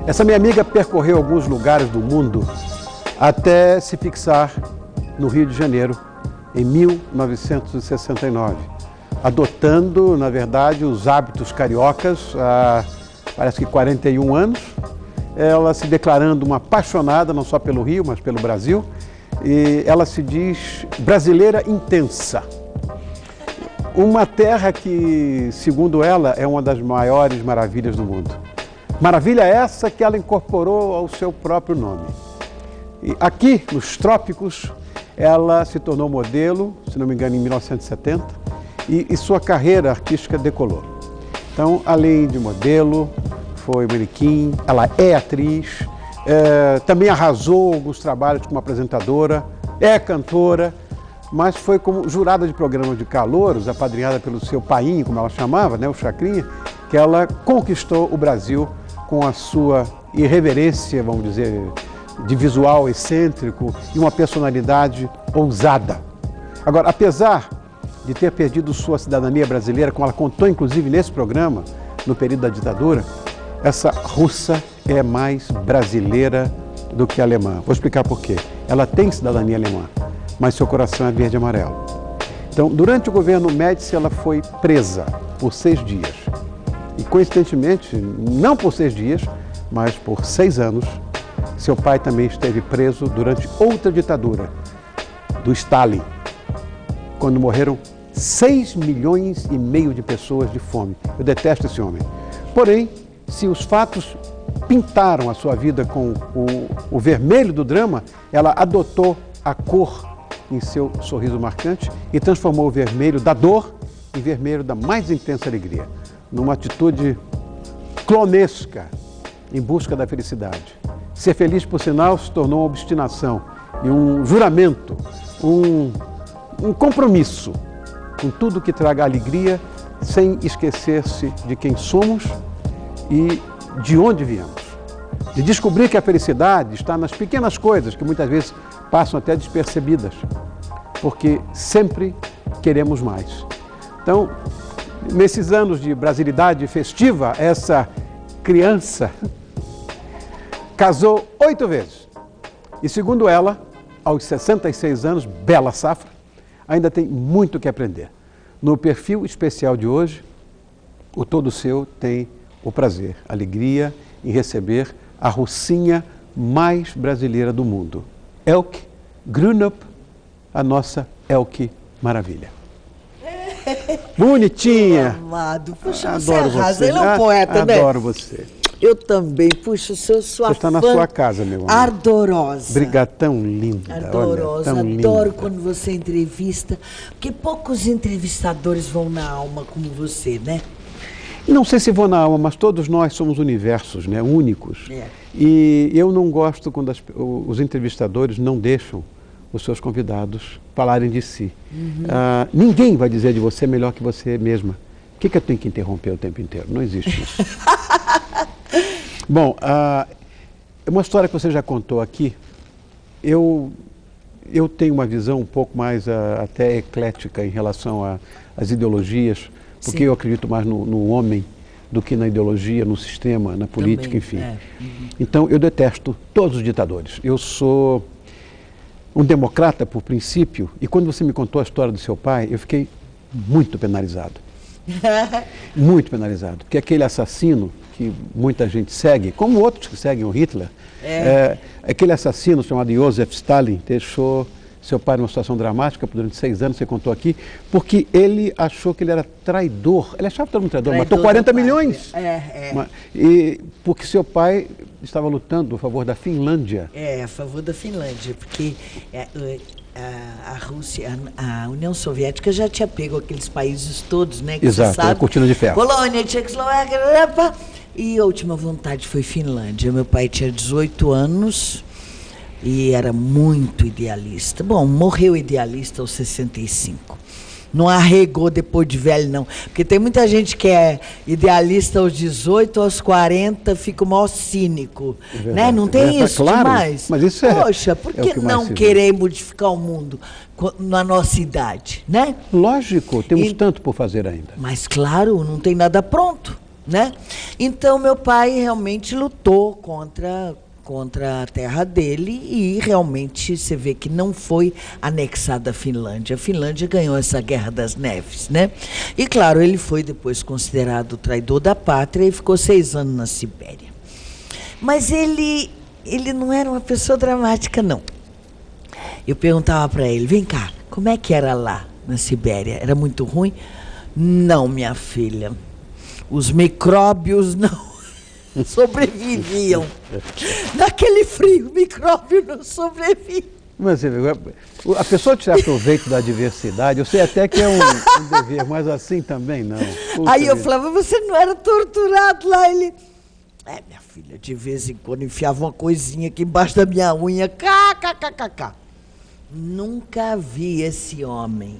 Essa minha amiga percorreu alguns lugares do mundo até se fixar no Rio de Janeiro, em 1969, adotando, na verdade, os hábitos cariocas há, parece que 41 anos, ela se declarando uma apaixonada não só pelo Rio, mas pelo Brasil, e ela se diz brasileira intensa. Uma terra que, segundo ela, é uma das maiores maravilhas do mundo. Maravilha essa que ela incorporou ao seu próprio nome. E aqui, nos trópicos, ela se tornou modelo, se não me engano, em 1970, e sua carreira artística decolou. Então, além de modelo, foi manequim, ela é atriz, também arrasou alguns trabalhos como apresentadora, é cantora, mas foi como jurada de programa de calouros, apadrinhada pelo seu painho, como ela chamava, né, o Chacrinha, que ela conquistou o Brasil com a sua irreverência, vamos dizer, de visual excêntrico e uma personalidade ousada. Agora, apesar de ter perdido sua cidadania brasileira, como ela contou inclusive nesse programa, no período da ditadura, essa russa é mais brasileira do que alemã. Vou explicar por quê. Ela tem cidadania alemã, mas seu coração é verde e amarelo. Então, durante o governo Médici, ela foi presa por 6 dias. E, coincidentemente, não por 6 dias, mas por 6 anos, seu pai também esteve preso durante outra ditadura, do Stalin, quando morreram 6,5 milhões de pessoas de fome. Eu detesto esse homem. Porém, se os fatos pintaram a sua vida com o vermelho do drama, ela adotou a cor em seu sorriso marcante e transformou o vermelho da dor em vermelho da mais intensa alegria, numa atitude clonesca em busca da felicidade. Ser feliz, por sinal, se tornou uma obstinação e um juramento, um compromisso com tudo que traga alegria, sem esquecer-se de quem somos e de onde viemos. De descobrir que a felicidade está nas pequenas coisas que muitas vezes passam até despercebidas, porque sempre queremos mais. Então, nesses anos de brasilidade festiva, essa criança casou 8 vezes. E segundo ela, aos 66 anos, bela safra, ainda tem muito que aprender. No perfil especial de hoje, o Todo Seu tem o prazer, a alegria em receber a russinha mais brasileira do mundo. Elke Grunup, a nossa Elke Maravilha. Bonitinha! Amado, puxa, Adoro você arrasa. você. Ele é um poeta, né? Adoro você. Eu também. Puxa, sua Você está na fã sua casa, meu amor. ardorosa. Obrigado, tão linda. Ardorosa, olha, tão linda. adoro quando você entrevista, porque poucos entrevistadores vão na alma como você, né? Não sei se vou na alma, mas todos nós somos universos, né? Únicos. É. E eu não gosto quando os entrevistadores não deixam os seus convidados falarem de si. Ninguém vai dizer de você melhor que você mesma. O que eu tenho que interromper o tempo inteiro? Não existe isso. Bom, uma história que você já contou aqui, eu tenho uma visão um pouco mais até eclética em relação às ideologias, porque Sim. eu acredito mais no homem do que na ideologia, no sistema, na política, Também, enfim. é. Então, eu detesto todos os ditadores. Eu sou um democrata por princípio, e quando você me contou a história do seu pai, eu fiquei muito penalizado. Muito penalizado, porque aquele assassino que muita gente segue, como outros que seguem o Hitler, aquele assassino chamado Joseph Stalin deixou seu pai numa situação dramática durante 6 anos, você contou aqui, porque ele achou que ele era traidor. Ele achava que todo mundo traidor, matou 40 milhões. E porque seu pai estava lutando a favor da Finlândia. A favor da Finlândia, porque a Rússia, a União Soviética já tinha pego aqueles países todos, né? Que Exato, você sabe, a cortina de ferro. Polônia, Tchecoslováquia, e a última vontade foi Finlândia. Meu pai tinha 18 anos e era muito idealista. Bom, morreu idealista aos 65. Não arregou depois de velho, não. Porque tem muita gente que é idealista aos 18, aos 40, fica o maior cínico. Né? Não tem isso claro, demais? Mas isso Poxa, por que não querer modificar o mundo na nossa idade, né? Lógico, temos tanto por fazer ainda. Mas, claro, não tem nada pronto. né? Então, meu pai realmente lutou contra a terra dele e realmente você vê que não foi anexada a Finlândia. A Finlândia ganhou essa Guerra das Neves, né? E, claro, ele foi depois considerado traidor da pátria e ficou 6 anos na Sibéria. Mas ele não era uma pessoa dramática, não. Eu perguntava para ele, vem cá, como é que era lá na Sibéria? Era muito ruim? Não, minha filha. Os micróbios não sobreviviam. Naquele frio, o micróbio não sobrevive. Mas a pessoa tirar proveito da diversidade, eu sei até que é um dever, mas assim também não. Puxa Aí eu vida. falava, você não era torturado lá? Ele, minha filha, de vez em quando enfiava uma coisinha aqui embaixo da minha unha, kkkk. Nunca vi esse homem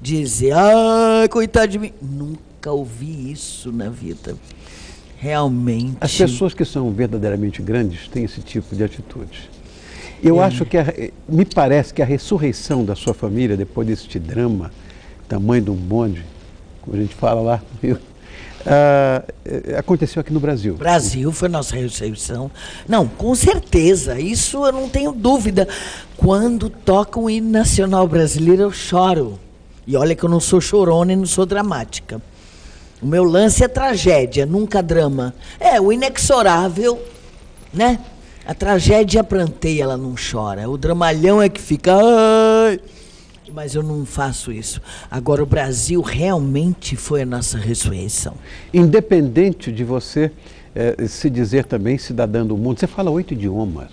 dizer, ai, coitado de mim. Nunca ouvi isso na vida. Realmente. As pessoas que são verdadeiramente grandes têm esse tipo de atitude. Eu acho que, me parece que a ressurreição da sua família, depois desse drama, tamanho de um bonde, como a gente fala lá no Rio, aconteceu aqui no Brasil. Brasil foi nossa ressurreição. Não, com certeza, isso eu não tenho dúvida. Quando toca o hino nacional brasileiro, eu choro. E olha que eu não sou chorona e não sou dramática. O meu lance é tragédia, nunca drama. O inexorável, né? A tragédia pranteia, ela não chora. O dramalhão é que fica... Ai! Mas eu não faço isso. Agora, o Brasil realmente foi a nossa ressurreição. Independente de você se dizer também cidadã do mundo, você fala 8 idiomas.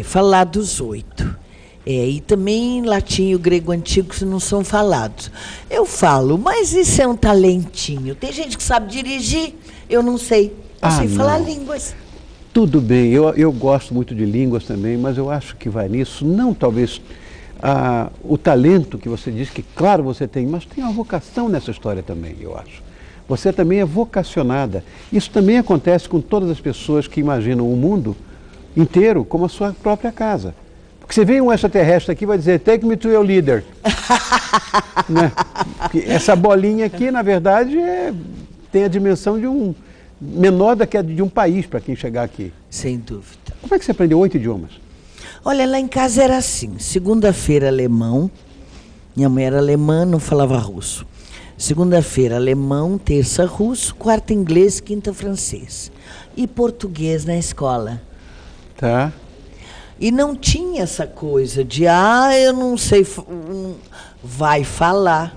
Falar dos 8. E também latim e o grego antigo não são falados. Eu falo, mas isso é um talentinho. Tem gente que sabe dirigir, eu não sei. Eu sei falar línguas. Tudo bem, eu gosto muito de línguas também, mas eu acho que vai nisso, não talvez o talento que você diz que, claro, você tem, mas tem uma vocação nessa história também, eu acho. Você também é vocacionada. Isso também acontece com todas as pessoas que imaginam o mundo inteiro como a sua própria casa. Porque você vem um extraterrestre aqui e vai dizer, take me to your leader. Né? Essa bolinha aqui, na verdade, tem a dimensão de menor do que a de um país para quem chegar aqui. Sem dúvida. Como é que você aprendeu 8 idiomas? Olha, lá em casa era assim, segunda-feira alemão, minha mãe era alemã, não falava russo. Segunda-feira alemão, terça russo, quarta inglês, quinta francês. E português na escola. Tá. E não tinha essa coisa de, eu não sei, vai falar,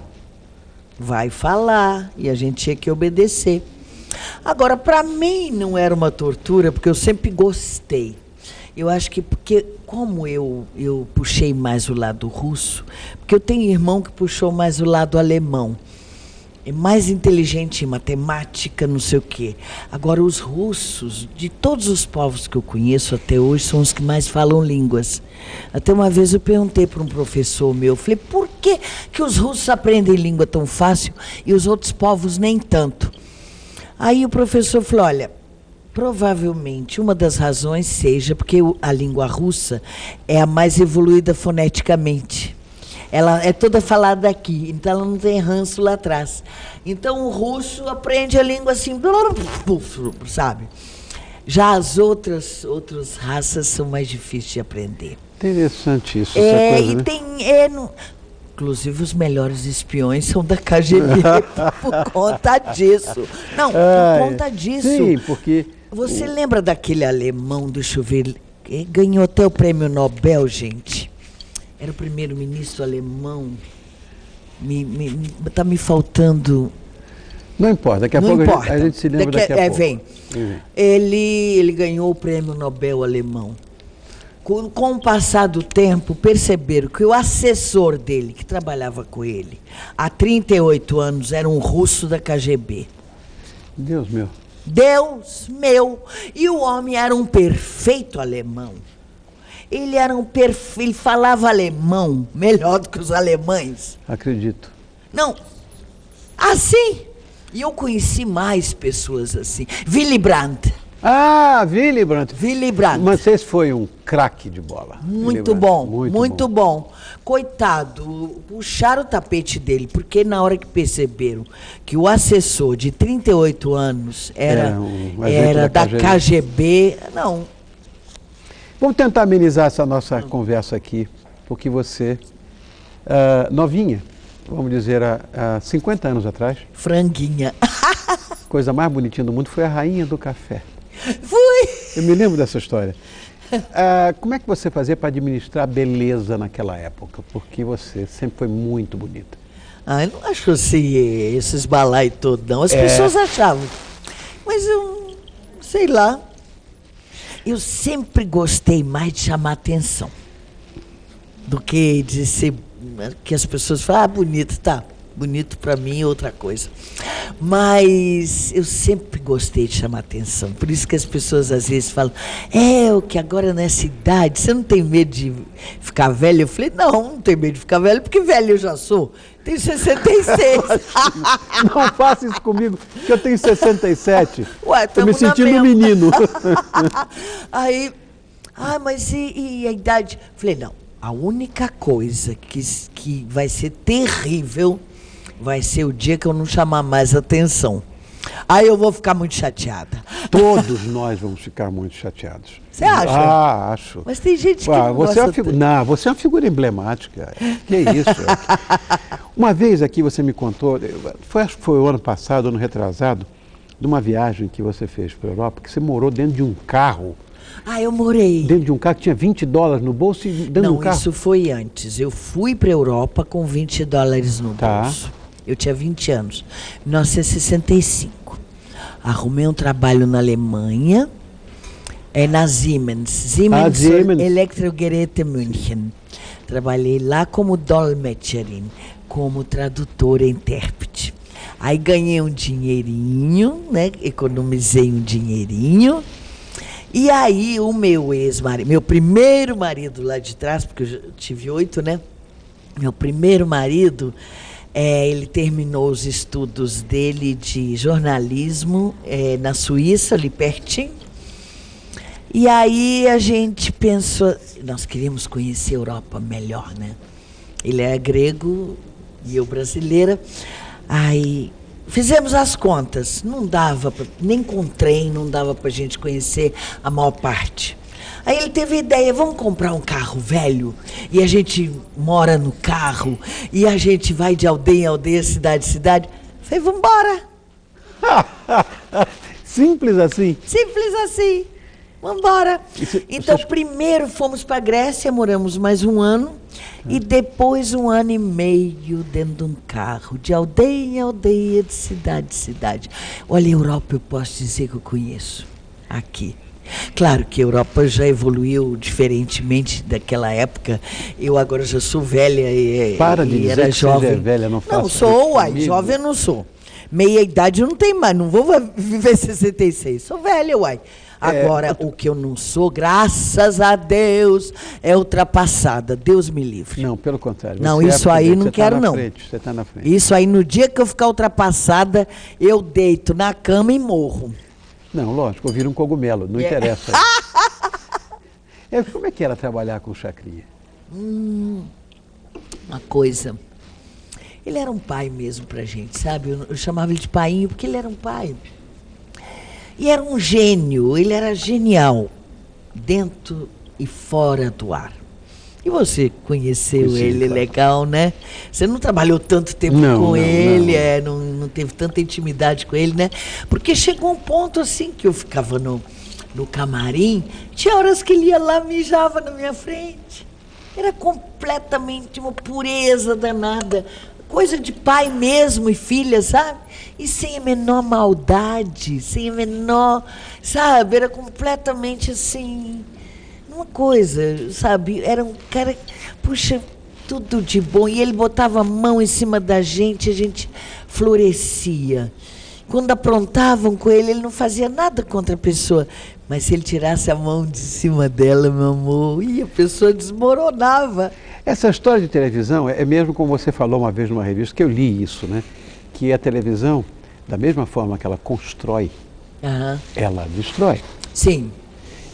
e a gente tinha que obedecer. Agora, para mim não era uma tortura, porque eu sempre gostei. Eu acho que porque, como eu puxei mais o lado russo, porque eu tenho irmão que puxou mais o lado alemão. É mais inteligente em matemática, não sei o quê. Agora, os russos, de todos os povos que eu conheço até hoje, são os que mais falam línguas. Até uma vez eu perguntei para um professor meu, falei, por que os russos aprendem língua tão fácil e os outros povos nem tanto? Aí o professor falou, olha, provavelmente uma das razões seja porque a língua russa é a mais evoluída foneticamente. Ela é toda falada aqui, então ela não tem ranço lá atrás. Então o russo aprende a língua assim, sabe? Já as outras raças são mais difíceis de aprender. Interessante isso, essa coisa, e né? tem... Inclusive os melhores espiões são da KGB por conta disso. Não, por conta disso. Sim, porque... Você lembra daquele alemão, deixa eu ver, ganhou até o prêmio Nobel, gente. Era o primeiro-ministro alemão. Tá me faltando... Não importa, daqui a pouco a gente se lembra daqui a pouco. Vem. Ele ganhou o prêmio Nobel alemão. Com o passar do tempo, perceberam que o assessor dele, que trabalhava com ele, há 38 anos, era um russo da KGB. Deus meu. Deus meu! E o homem era um perfeito alemão. Ele falava alemão melhor do que os alemães. Acredito. Não, assim. E eu conheci mais pessoas assim. Willy Brandt. Ah, Willy Brandt. Willy Brandt. Mas esse foi um craque de bola. Muito bom, muito bom. Coitado, puxaram o tapete dele, porque na hora que perceberam que o assessor de 38 anos era da KGB, não. Vamos tentar amenizar essa nossa conversa aqui, porque você, novinha, vamos dizer, há 50 anos atrás. Franguinha. Coisa mais bonitinha do mundo foi a rainha do café. Fui! Eu me lembro dessa história. Como é que você fazia para administrar a beleza naquela época? Porque você sempre foi muito bonita. Eu não acho assim, esses balai todos, não. As pessoas achavam. Mas eu, sei lá. Eu sempre gostei mais de chamar atenção do que de ser, que as pessoas falam, bonito, tá. Bonito para mim é outra coisa. Mas eu sempre gostei de chamar atenção. Por isso que as pessoas às vezes falam, o que agora nessa idade, você não tem medo de ficar velho? Eu falei, não tenho medo de ficar velho, porque velho eu já sou. Tenho 66. Não faça isso comigo, que eu tenho 67. Ué, tô me sentindo menino. Aí, mas e a idade? Falei, não, a única coisa que vai ser terrível vai ser o dia que eu não chamar mais atenção. Aí eu vou ficar muito chateada. Todos nós vamos ficar muito chateados. Você acha? Acho. Mas tem gente que não você gosta. Não, você é uma figura emblemática. Que isso? Uma vez aqui você me contou, acho que foi o ano passado, ano retrasado, de uma viagem que você fez para a Europa, que você morou dentro de um carro. Eu morei. Dentro de um carro que tinha $20 no bolso e dentro de um carro? Não, isso foi antes. Eu fui para a Europa com $20 no bolso. Eu tinha 20 anos. 1965. Arrumei um trabalho na Alemanha, na Siemens. Siemens Elektrogeräte München. Trabalhei lá como Dolmetscherin, como tradutora e intérprete. Aí ganhei um dinheirinho, né? Economizei um dinheirinho. E aí o meu ex-marido, meu primeiro marido lá de trás, porque eu tive 8, né? Meu primeiro marido, ele terminou os estudos dele de jornalismo na Suíça, ali pertinho. E aí a gente pensou, nós queríamos conhecer a Europa melhor, né? Ele é grego e eu brasileira. Aí fizemos as contas, não dava, nem com trem, não dava para a gente conhecer a maior parte. Aí ele teve a ideia, vamos comprar um carro velho e a gente mora no carro e a gente vai de aldeia em aldeia, cidade em cidade. Falei, vamos embora. Simples assim? Simples assim. Vamos embora. Então, primeiro fomos para a Grécia, moramos mais um ano e depois 1 ano e meio dentro de um carro, de aldeia em aldeia, de cidade em cidade. Olha, a Europa eu posso dizer que eu conheço aqui. Claro que a Europa já evoluiu diferentemente daquela época. Eu agora já sou velha e era jovem. Você é velha, não faço. Não sou, jovem eu não sou. Meia idade eu não tenho mais, não vou viver 66. Sou velha, Agora, o que eu não sou, graças a Deus, é ultrapassada. Deus me livre. Não, pelo contrário. Não, isso aí não quero, não. Você está na frente. Isso aí, no dia que eu ficar ultrapassada, eu deito na cama e morro. Não, lógico, eu viro um cogumelo, não interessa. Como é que era trabalhar com o Chacrinha? Uma coisa. Ele era um pai mesmo pra gente, sabe? Eu chamava ele de painho porque ele era um pai. E era um gênio, ele era genial, dentro e fora do ar. E você conheceu ele, claro. Legal, né? Você não trabalhou tanto tempo com ele, não teve tanta intimidade com ele, né? Porque chegou um ponto assim que eu ficava no camarim, tinha horas que ele ia lá, mijava na minha frente. Era completamente uma pureza danada. Coisa de pai mesmo e filha, sabe? E sem a menor maldade, sem a menor, sabe? Era completamente assim, uma coisa, sabe? Era um cara, puxa, tudo de bom. E ele botava a mão em cima da gente, a gente florescia. Quando aprontavam com ele, ele não fazia nada contra a pessoa. Mas se ele tirasse a mão de cima dela, meu amor, a pessoa desmoronava. Essa história de televisão é mesmo como você falou uma vez numa revista, que eu li isso, né? Que a televisão, da mesma forma que ela constrói, Aham. ela destrói. Sim.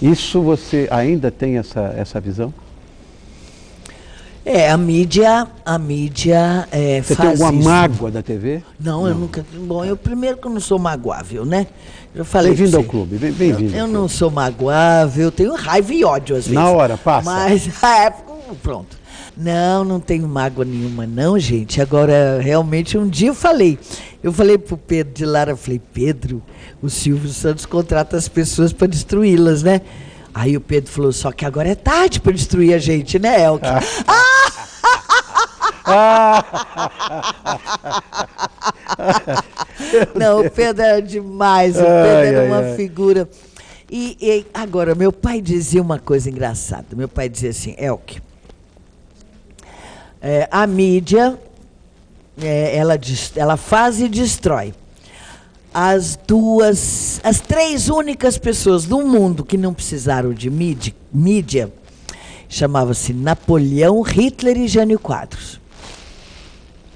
Isso você ainda tem essa visão? A mídia Você faz tem alguma isso. mágoa da TV? Não, eu nunca. Bom, eu primeiro que eu não sou magoável, né? Eu falei. Bem-vindo pra ao você. clube, bem-vindo. Eu não sou magoável, eu tenho raiva e ódio às vezes. Na hora, passa. Mas, pronto. Não tenho mágoa nenhuma, não, gente. Agora, realmente, um dia eu falei pro Pedro de Lara, eu falei, Pedro, o Silvio Santos contrata as pessoas para destruí-las, né? Aí o Pedro falou, só que agora é tarde para destruir a gente, né, Elke? Não, o Pedro era demais, o Pedro era uma figura. E agora, meu pai dizia uma coisa engraçada. Meu pai dizia assim, Elke, a mídia, ela faz e destrói. As três únicas pessoas do mundo que não precisaram de mídia chamava-se Napoleão, Hitler e Jânio Quadros.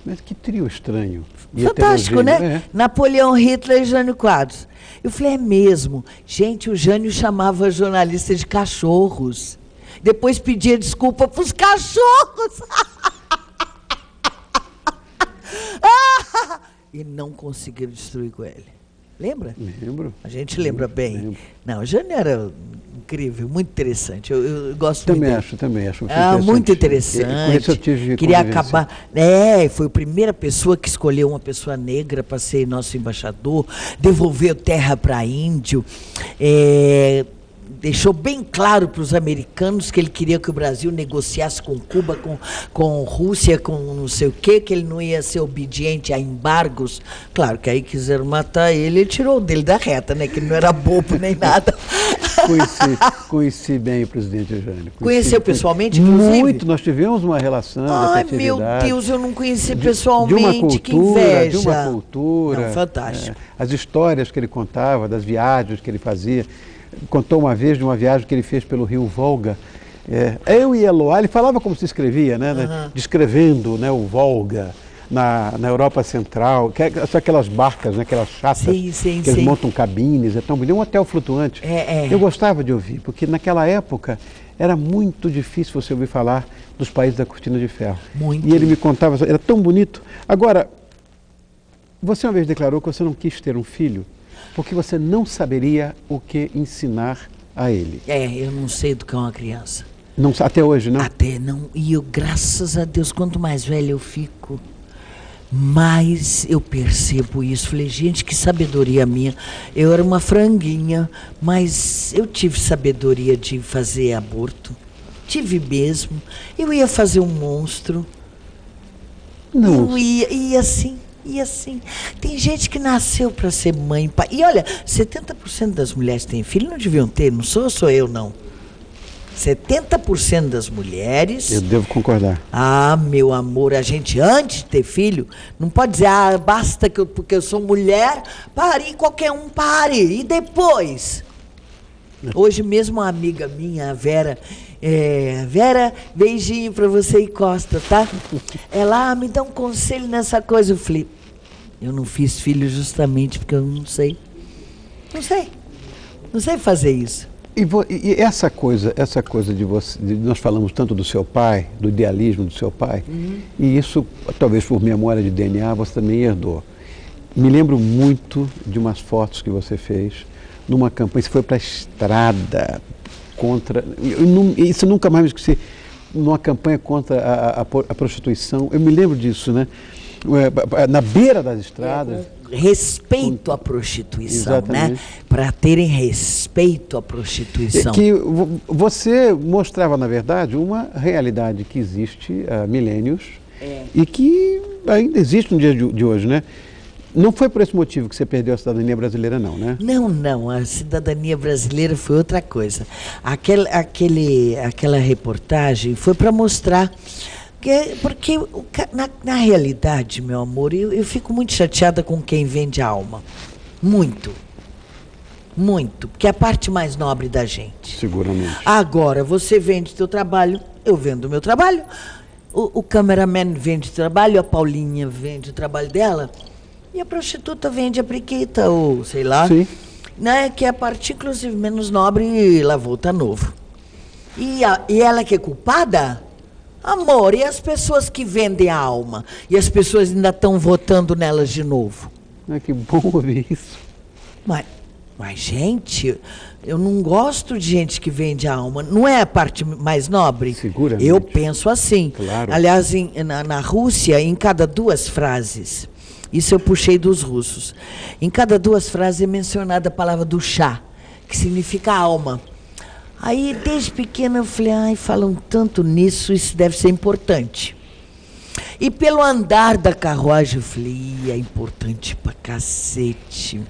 Mas que trio estranho. Fantástico, né? É. Napoleão, Hitler e Jânio Quadros. Eu falei, é mesmo. Gente, o Jânio chamava jornalista de cachorros. Depois pedia desculpa para os cachorros. E não conseguiram destruir com ele. Lembra? Lembro. A gente lembra bem. Lembro. Não, o Jânio era incrível, muito interessante. Eu gosto Também muito. acho. Muito interessante. Com isso eu tive Queria convivência. acabar. Foi a primeira pessoa que escolheu uma pessoa negra para ser nosso embaixador, devolveu terra para índio. Deixou bem claro para os americanos que ele queria que o Brasil negociasse com Cuba, com Rússia, com não sei o quê, que ele não ia ser obediente a embargos. Claro que aí quiseram matar ele tirou dele da reta, né? Que ele não era bobo nem nada. Conheci bem o presidente Jânio. Conheceu pessoalmente, inclusive? Muito, nós tivemos uma relação de Ai, meu afetividade. Deus, eu não conheci pessoalmente, de uma cultura, que inveja. De uma cultura. Não, fantástico. As histórias que ele contava, das viagens que ele fazia. Contou uma vez de uma viagem que ele fez pelo rio Volga. Eu e Eloá, ele falava como se escrevia, né? Descrevendo, né, o Volga na Europa Central, são aquelas barcas, né, aquelas chatas, sim, que eles montam cabines, é tão bonito, um hotel flutuante. Eu gostava de ouvir, porque naquela época era muito difícil você ouvir falar dos países da Cortina de Ferro. Muito. E ele me contava, era tão bonito. Agora, você uma vez declarou que você não quis ter um filho porque você não saberia o que ensinar a ele. Eu não sei educar uma criança. Não, até hoje, não? Até não. E eu, graças a Deus, quanto mais velha eu fico, mais eu percebo isso. Falei, gente, que sabedoria minha. Eu era uma franguinha, mas eu tive sabedoria de fazer aborto. Tive mesmo. Eu ia fazer um monstro. Não. Eu ia assim. E assim, tem gente que nasceu para ser mãe, pai. E olha, 70% das mulheres que têm filho não deviam ter, não sou eu, não. 70% das mulheres... Eu devo concordar. Meu amor, a gente, antes de ter filho, não pode dizer, basta porque eu sou mulher, pare, qualquer um pare. E depois? Hoje mesmo uma amiga minha, a Vera... Vera, beijinho pra você e Costa, tá? Ela, me dá um conselho nessa coisa. Eu falei, eu não fiz filho justamente porque eu não sei. Não sei fazer isso. E essa coisa de você, nós falamos tanto do seu pai, do idealismo do seu pai, e isso, talvez por memória de DNA, você também herdou. Me lembro muito de umas fotos que você fez numa campanha, você foi para a estrada, isso nunca mais me esqueci, numa campanha contra a prostituição. Eu me lembro disso, né? Na beira das estradas. Respeito à prostituição, Exatamente. né? Para terem respeito à prostituição. Que você mostrava, na verdade, uma realidade que existe há milênios e que ainda existe no dia de hoje, né? Não foi por esse motivo que você perdeu a cidadania brasileira, não, né? Não. A cidadania brasileira foi outra coisa. Aquela reportagem foi para mostrar... Porque na realidade, meu amor, eu fico muito chateada com quem vende a alma. Muito. Porque é a parte mais nobre da gente. Seguramente. Agora, você vende teu trabalho, eu vendo o meu trabalho. O cameraman vende o trabalho, a Paulinha vende o trabalho dela. E a prostituta vende a priquita, ou sei lá. Sim. né, que é a parte, inclusive, menos nobre, lavou, tá novo. E ela que é culpada? Amor, e as pessoas que vendem a alma? E as pessoas ainda estão votando nelas de novo? Que bom ouvir isso. Mas, gente, eu não gosto de gente que vende a alma. Não é a parte mais nobre? Seguramente. Eu penso assim. Claro. Aliás, na Rússia, em cada 2 frases, isso eu puxei dos russos, em cada 2 frases é mencionada a palavra do chá, que significa alma. Aí, desde pequena, eu falei, ai, falam tanto nisso, isso deve ser importante. E pelo andar da carruagem, eu falei, é importante pra cacete.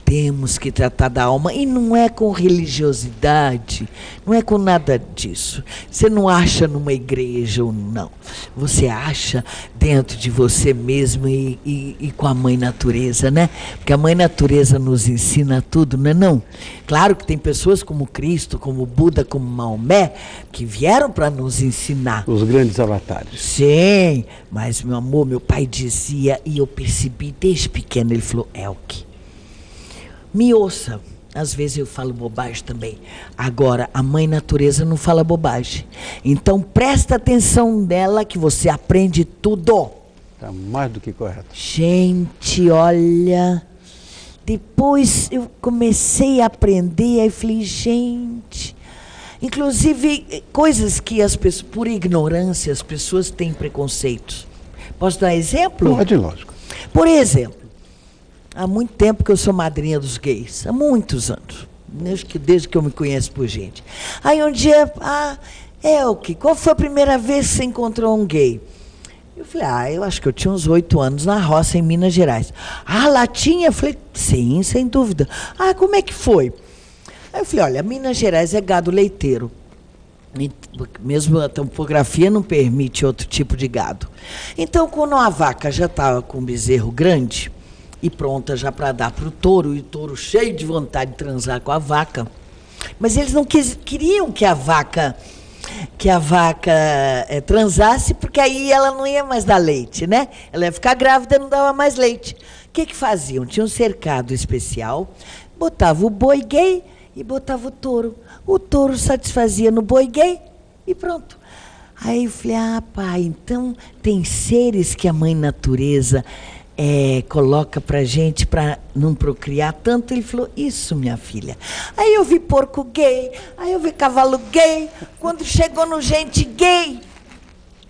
Temos que tratar da alma. E não é com religiosidade, não é com nada disso. Você não acha numa igreja ou não. Você acha dentro de você mesmo e com a mãe natureza, né? Porque a mãe natureza nos ensina tudo, não é não? Claro que tem pessoas como Cristo, como Buda, como Maomé, que vieram para nos ensinar. Os grandes avatares. Sim, mas meu amor, meu pai dizia, e eu percebi desde pequeno, ele falou, Elke, me ouça, às vezes eu falo bobagem também. Agora, a mãe natureza não fala bobagem. Então, presta atenção nela que você aprende tudo. Está mais do que correto. Gente, olha, depois eu comecei a aprender, aí falei, gente... Inclusive, coisas que as pessoas, por ignorância, as pessoas têm preconceitos. Posso dar exemplo? Pode, lógico. Por exemplo, há muito tempo que eu sou madrinha dos gays, há muitos anos, desde que eu me conheço por gente. Aí um dia, Elke, qual foi a primeira vez que você encontrou um gay? Eu falei, eu acho que eu tinha uns 8 anos na roça em Minas Gerais. Lá tinha? Eu falei, sim, sem dúvida. Como é que foi? Aí eu falei, olha, Minas Gerais é gado leiteiro. Mesmo a topografia não permite outro tipo de gado. Então, quando a vaca já estava com um bezerro grande e pronta já para dar para o touro, e o touro cheio de vontade de transar com a vaca, mas eles não queriam que a vaca transasse, porque aí ela não ia mais dar leite, né? Ela ia ficar grávida e não dava mais leite. O que faziam? Tinha um cercado especial, botava o boi gay e botava o touro. O touro satisfazia no boi gay e pronto. Aí eu falei, pai, então tem seres que a mãe natureza coloca pra gente para não procriar tanto. Ele falou, isso, minha filha. Aí eu vi porco gay, aí eu vi cavalo gay. Quando chegou no gente gay,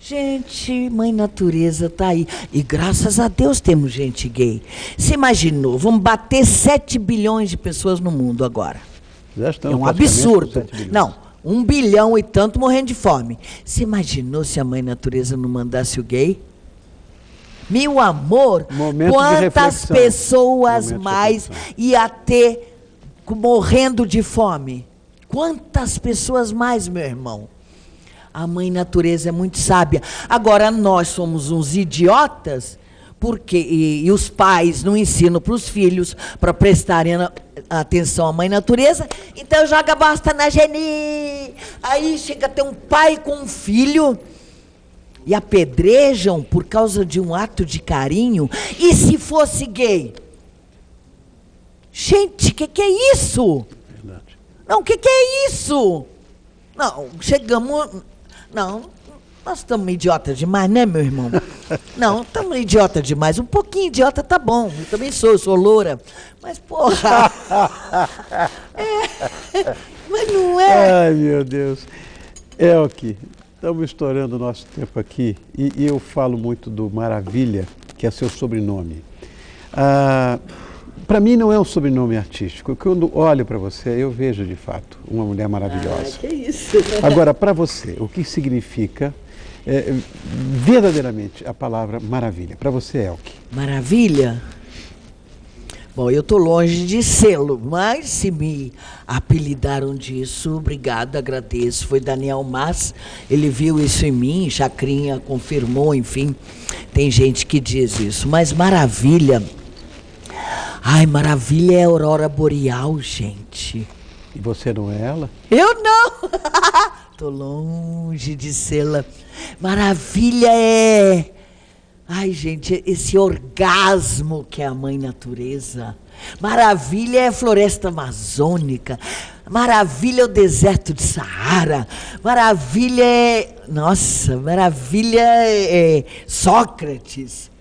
gente, mãe natureza tá aí. E graças a Deus temos gente gay. Você imaginou, vamos bater 7 bilhões de pessoas no mundo agora. Já estamos é um absurdo. Não, 1 bilhão e tanto morrendo de fome. Você imaginou se a mãe natureza não mandasse o gay? Meu amor, quantas pessoas mais ia ter morrendo de fome? Quantas pessoas mais, meu irmão? A mãe natureza é muito sábia. Agora, nós somos uns idiotas, porque e os pais não ensinam para os filhos para prestarem atenção à mãe natureza, então joga bosta na Geni. Aí chega a ter um pai com um filho e apedrejam por causa de um ato de carinho. E se fosse gay? Gente, o que é isso? Verdade. Não, o que é isso? Não, chegamos... Não, nós estamos idiotas demais, né, meu irmão? Não, estamos idiotas demais. Um pouquinho idiota tá bom. Eu também sou loura. Mas, porra... mas não é... Ai, meu Deus. Elke, estamos estourando o nosso tempo aqui e eu falo muito do Maravilha, que é seu sobrenome. Para mim não é um sobrenome artístico. Quando olho para você, eu vejo de fato uma mulher maravilhosa. Que isso? Agora, para você, o que significa verdadeiramente a palavra maravilha? Para você, Elke. Maravilha? Bom, eu estou longe de sê-lo, mas se me apelidaram disso, obrigado, agradeço. Foi Daniel Mas, ele viu isso em mim, Chacrinha confirmou, enfim, tem gente que diz isso. Mas maravilha, maravilha é a aurora boreal, gente. E você não é ela? Eu não! Estou longe de sê-la. Maravilha é... Ai, gente, esse orgasmo que é a mãe natureza. Maravilha é a floresta amazônica. Maravilha é o deserto de Saara. Maravilha é... Nossa, maravilha é Sócrates.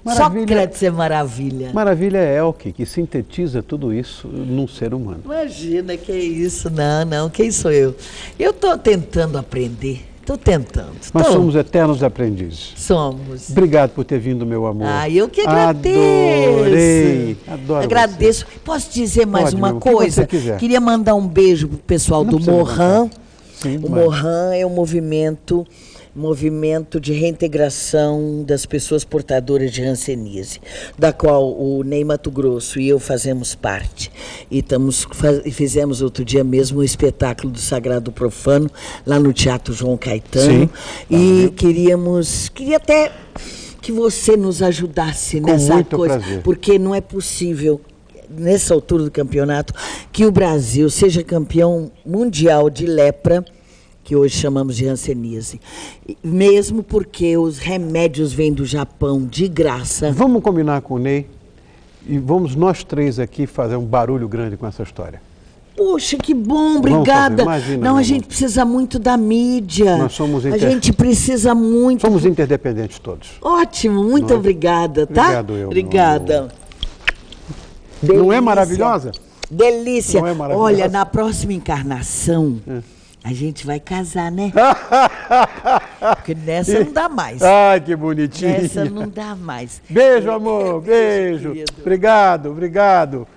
Sócrates é maravilha. Maravilha é Elke, que sintetiza tudo isso num ser humano. Imagina, que isso. Não, quem sou eu? Eu estou tentando aprender. Estou tentando. Nós somos eternos aprendizes. Somos. Obrigado por ter vindo, meu amor. Eu que agradeço. Adoro agradeço. Você. Posso dizer mais Pode, uma meu, coisa? o que você quiser. Queria mandar um beijo pro pessoal do Morran. Sim, o Morran é um movimento de reintegração das pessoas portadoras de hanseníase, da qual o Ney Mato Grosso e eu fazemos parte. E fizemos outro dia mesmo o espetáculo do Sagrado Profano, lá no Teatro João Caetano. Sim. E queria até que você nos ajudasse nessa coisa, prazer. Porque não é possível, nessa altura do campeonato, que o Brasil seja campeão mundial de lepra, que hoje chamamos de hanseníase, mesmo porque os remédios vêm do Japão de graça. Vamos combinar com o Ney e vamos nós três aqui fazer um barulho grande com essa história. Poxa, que bom, obrigada. Imagina, não, a gente precisa muito da mídia. Nós somos A gente precisa muito. Somos interdependentes todos. Ótimo, muito obrigada, tá? Obrigado, eu. Obrigada. Não é maravilhosa? Delícia. Não é maravilhosa? Olha, na próxima encarnação, a gente vai casar, né? Porque nessa não dá mais. Ai, que bonitinho. Nessa não dá mais. Beijo, amor. Beijo. Querido. Obrigado.